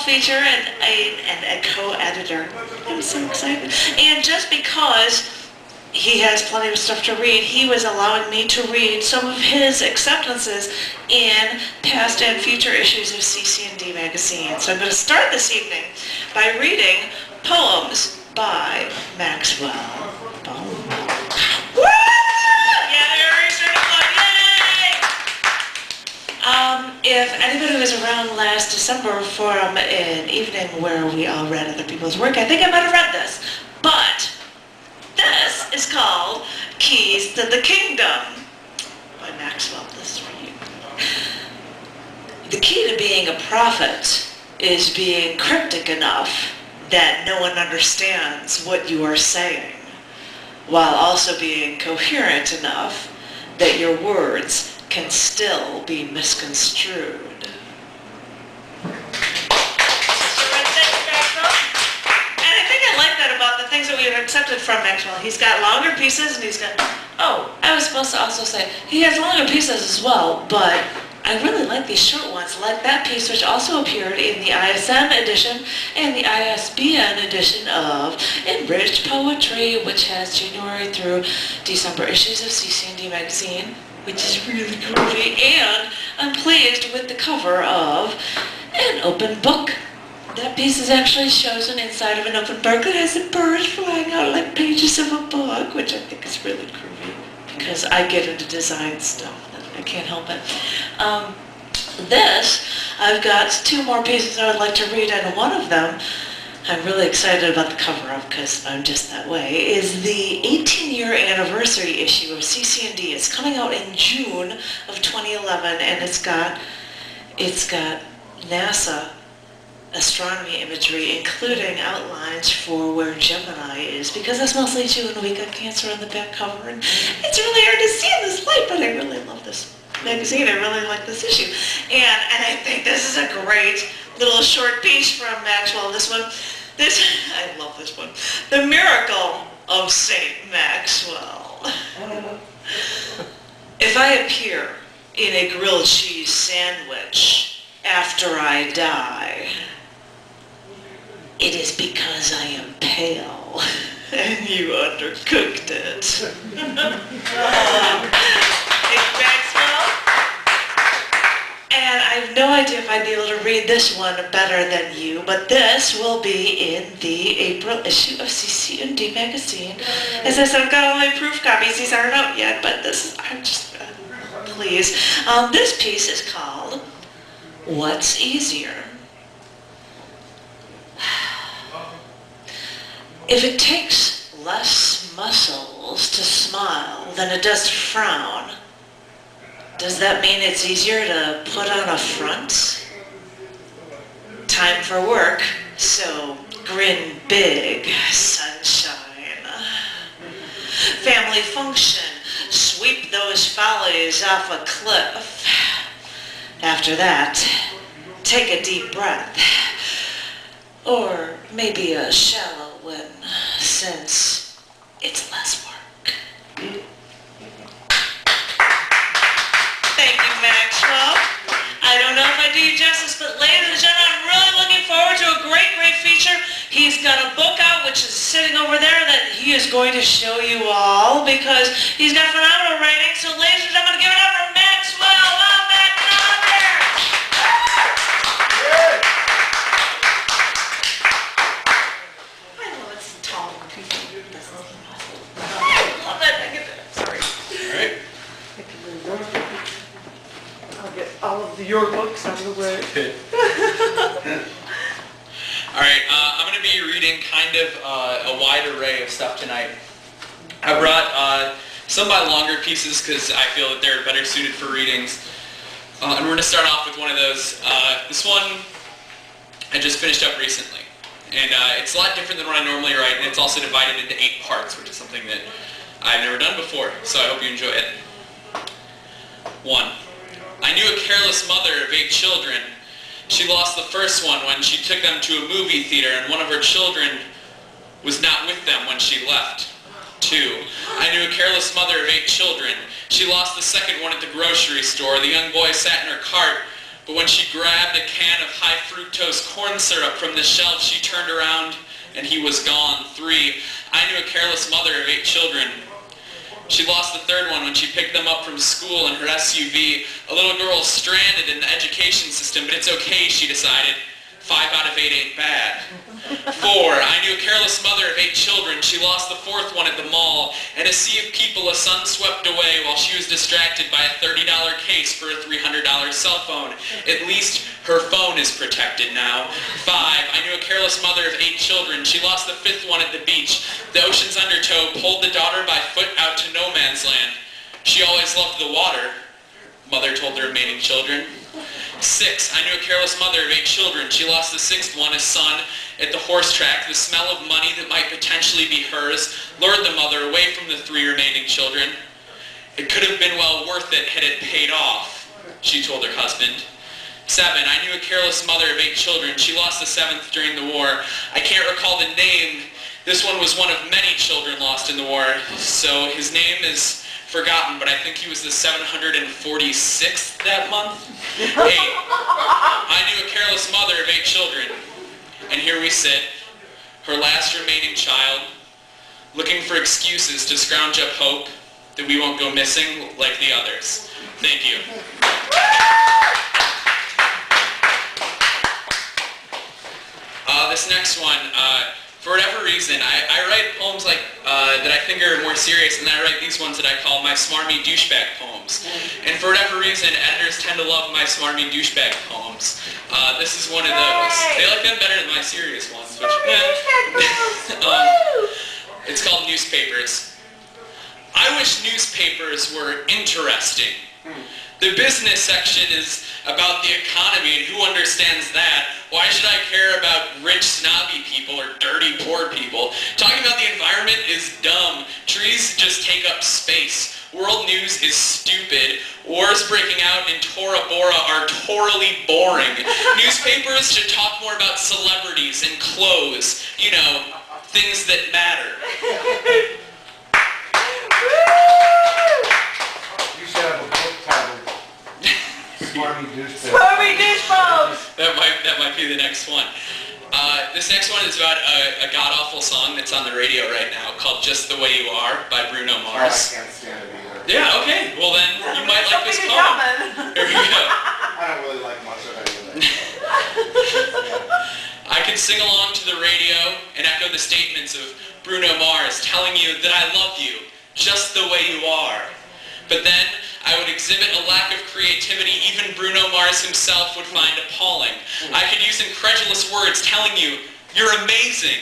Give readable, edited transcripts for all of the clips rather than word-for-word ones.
feature and a co-editor. I'm so excited. And just because he has plenty of stuff to read, he was allowing me to read some of his acceptances in past and future issues of CC&D magazine. So I'm going to start this evening by reading poems by Maxwell Baumbach. Woo! Yeah, you're certified. Yay! If anybody was around last December for an evening where we all read other people's work, I think I might have read this. But this is called Keys to the Kingdom by Maxwell. This is for you. The key to being a prophet is being cryptic enough that no one understands what you are saying, while also being coherent enough that your words can still be misconstrued. Things that we have accepted from Maxwell. He's got longer pieces and he's got, I was supposed to also say, he has longer pieces as well, but I really like these short ones, like that piece which also appeared in the ISM edition and the ISBN edition of Enriched Poetry, which has January through December issues of CC&D magazine, which is really groovy, and I'm pleased with the cover of An Open Book. That piece is actually chosen inside of an open book that has the birds flying out like pages of a book, which I think is really groovy because I get into design stuff. I can't help it. I've got two more pieces I would like to read, and one of them I'm really excited about the cover of because I'm just that way, is the 18-year anniversary issue of CC&D. It's coming out in June of 2011, and it's got NASA astronomy imagery, including outlines for where Gemini is, because that's mostly June, and we got Cancer on the back cover, and it's really hard to see in this light, but I really love this magazine. I really like this issue, and I think this is a great little short piece from Maxwell. I love this one. The Miracle of Saint Maxwell. If I appear in a grilled cheese sandwich after I die, it is because I am pale and you undercooked it. Thank Maxwell. And I have no idea if I'd be able to read this one better than you, but this will be in the April issue of CC&D magazine. As I said, I've got all my proof copies. These aren't out yet, but I'm just, please. This piece is called What's Easier? If it takes less muscles to smile than it does to frown, does that mean it's easier to put on a front? Time for work, so grin big, sunshine. Family function, sweep those follies off a cliff. After that, take a deep breath, or maybe a shallow one, since it's less work. Thank you, Maxwell. I don't know if I do you justice, but ladies and gentlemen, I'm really looking forward to a great, great feature. He's got a book out, which is sitting over there, that he is going to show you all, because he's got phenomenal writing. So ladies and gentlemen, give it up for Maxwell Baumbach. All of your books out of the way. All right, I'm going to be reading kind of a wide array of stuff tonight. I brought some by longer pieces because I feel that they're better suited for readings. And we're going to start off with one of those. This one I just finished up recently. And it's a lot different than what I normally write, and it's also divided into 8 parts, which is something that I've never done before, so I hope you enjoy it. 1. I knew a careless mother of 8 children. She lost the first one when she took them to a movie theater, and one of her children was not with them when she left. 2. I knew a careless mother of 8 children. She lost the second one at the grocery store. The young boy sat in her cart But when she grabbed a can of high fructose corn syrup from the shelf, she turned around and he was gone. 3, I knew a careless mother of 8 children. She lost the third one when she picked them up from school in her SUV. A little girl stranded in the education system, but it's okay, she decided. 5 out of 8 ain't bad. 4, I knew a careless mother of 8 children. She lost the 4th one at the mall. In a sea of people, a son swept away while she was distracted by a $30 case for a $300 cell phone. At least her phone is protected now. 5, I knew a careless mother of 8 children. She lost the 5th one at the beach. The ocean's undertow pulled the daughter by foot out to no man's land. She always loved the water, mother told the remaining children. 6, I knew a careless mother of 8 children. She lost the 6th one, a son, at the horse track. The smell of money that might potentially be hers lured the mother away from the 3 remaining children. It could have been well worth it had it paid off, she told her husband. 7, I knew a careless mother of 8 children. She lost the 7th during the war. I can't recall the name. This one was one of many children lost in the war, so his name is forgotten, but I think he was the 746th that month. 8, I knew a careless mother of 8 children. And here we sit, her last remaining child, looking for excuses to scrounge up hope that we won't go missing like the others. Thank you. This next one, for whatever reason, I write poems like that I think are more serious, and then I write these ones that I call my smarmy douchebag poems. And for whatever reason, editors tend to love my smarmy douchebag poems. This is one of those. They like them better than my serious ones. Which, it's called Newspapers. I wish newspapers were interesting. The business section is about the economy, and who understands that? Why should I care about rich, snobby people or dirty, poor people? Talking about the environment is dumb. Trees just take up space. World news is stupid. Wars breaking out in Tora Bora are totally boring. Newspapers should talk more about celebrities and clothes. You know, things that matter. You should have a book titled Smarmy Douchebag. Smarmy Douchebags! That might be the next one. This next one is about a god-awful song that's on the radio right now called Just the Way You Are by Bruno Mars. I can't stand it either. Yeah, okay. Well then, you might like this Something in poem. common. Here we go. I don't really like much of it either. I could sing along to the radio and echo the statements of Bruno Mars telling you that I love you just the way you are. But then I would exhibit a lack of creativity even Bruno Mars himself would find appalling. I could use incredulous words telling you, you're amazing.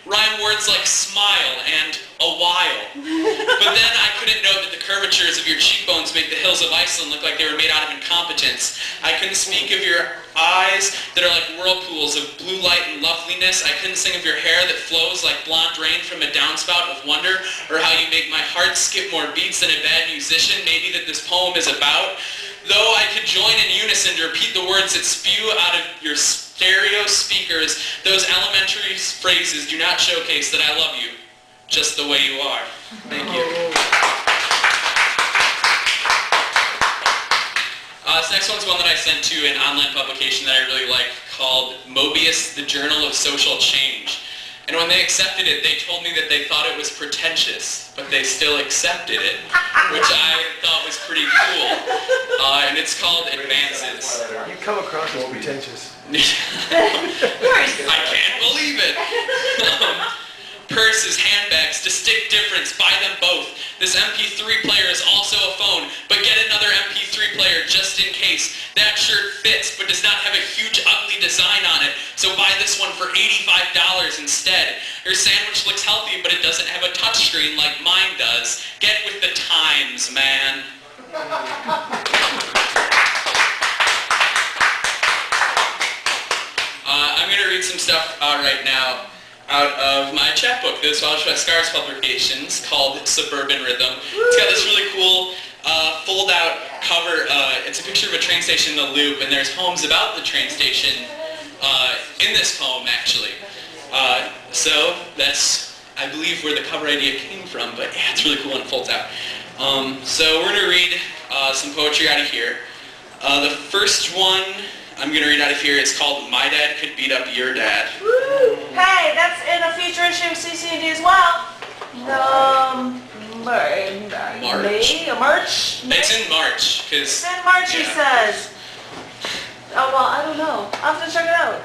Rhyme words like smile and a while. But then I couldn't note that the curvatures of your cheekbones make the hills of Iceland look like they were made out of incompetence. I couldn't speak of your eyes that are like whirlpools of blue light and loveliness. I couldn't sing of your hair that flows like blonde rain from a downspout of wonder, or how you make my heart skip more beats than a bad musician, maybe that this poem is about. Though I could join in unison to repeat the words that spew out of your stereo speakers, those elementary phrases do not showcase that I love you just the way you are. Thank you. This next one's one that I sent to an online publication that I really like called Mobius, the Journal of Social Change. And when they accepted it, they told me that they thought it was pretentious, but they still accepted it, which I thought was pretty cool. And it's called Advances. You come across as pretentious. I can't believe it. Purses, handbags, distinct difference, buy them both. This MP3 player is also a phone, but get another MP3 player just in case. That shirt fits, but does not have a huge ugly design on it, so buy this one for $85 instead. Your sandwich looks healthy, but it doesn't have a touchscreen like mine does. Get with the times, man. I'm going to read some stuff right now out of my chapbook, the Swedish Scars publications, called Suburban Rhythm. It's got this really cool fold-out cover. It's a picture of a train station in the Loop, and there's poems about the train station in this poem, actually. So that's, I believe, where the cover idea came from, but yeah, it's really cool when it folds out. So we're going to read some poetry out of here. The first one I'm going to read out of here is called My Dad Could Beat Up Your Dad. Woo! Hey, that's in a future issue of CC&D as well. March? It's in March, because... It's in March, he says. Oh, well, I don't know. I'll have to check it out.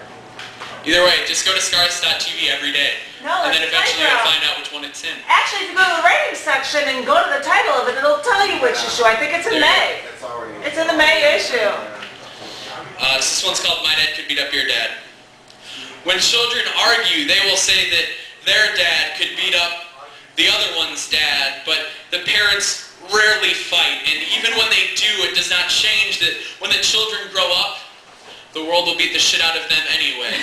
Either way, just go to scars.tv every day. No, and that's then eventually you'll Playground. find out which one it's in. Actually, if you go to the ratings section and go to the title of it, it'll tell you which issue. I think it's in May. That's already. It's in the May issue. This one's called My Dad Could Beat Up Your Dad. When children argue, they will say that their dad could beat up the other one's dad, but the parents rarely fight, and even when they do, it does not change that when the children grow up, the world will beat the shit out of them anyway.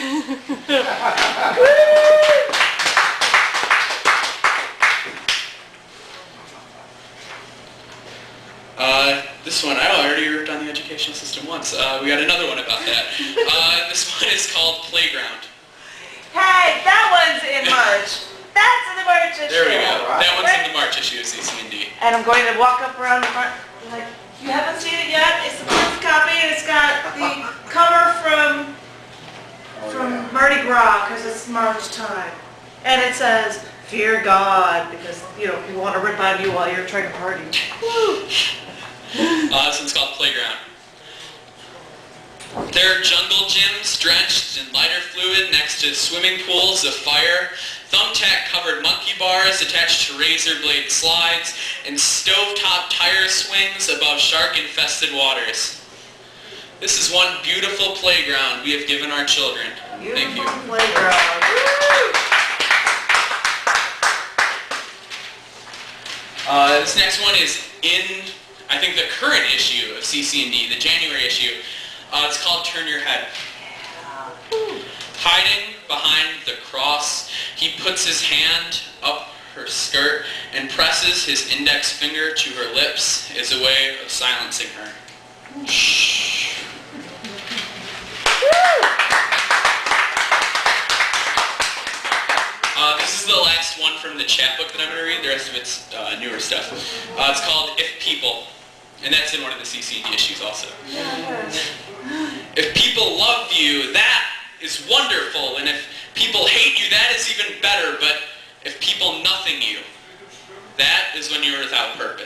This one, I already ripped on the education system once. We got another one about that. This one is called Playground. Hey, that one's in March. That's in the March issue. There we go. That one's in the March issue of CC&D. And I'm going to walk up around the front, like, you haven't seen it yet? It's the first copy, and it's got the cover from Mardi Gras, because it's March time. And it says, fear God, because, you know, people want to rip on you while you're trying to party. Woo. This one's called Playground. There are jungle gyms drenched in lighter fluid next to swimming pools of fire, thumbtack-covered monkey bars attached to razor blade slides, and stovetop tire swings above shark-infested waters. This is one beautiful playground we have given our children. Thank you. Beautiful playground. Woo. This next one is in, I think, the current issue of CC&D, the January issue. It's called Turn Your Head. Hiding behind the cross, he puts his hand up her skirt and presses his index finger to her lips as a way of silencing her. Shh. This is the last one from the chapbook that I'm going to read. The rest of it's newer stuff. It's called If People, and that's in one of the CC&D issues also. If people love you, that is wonderful, and if people hate you, that is even better, but if people nothing you, that is when you are without purpose.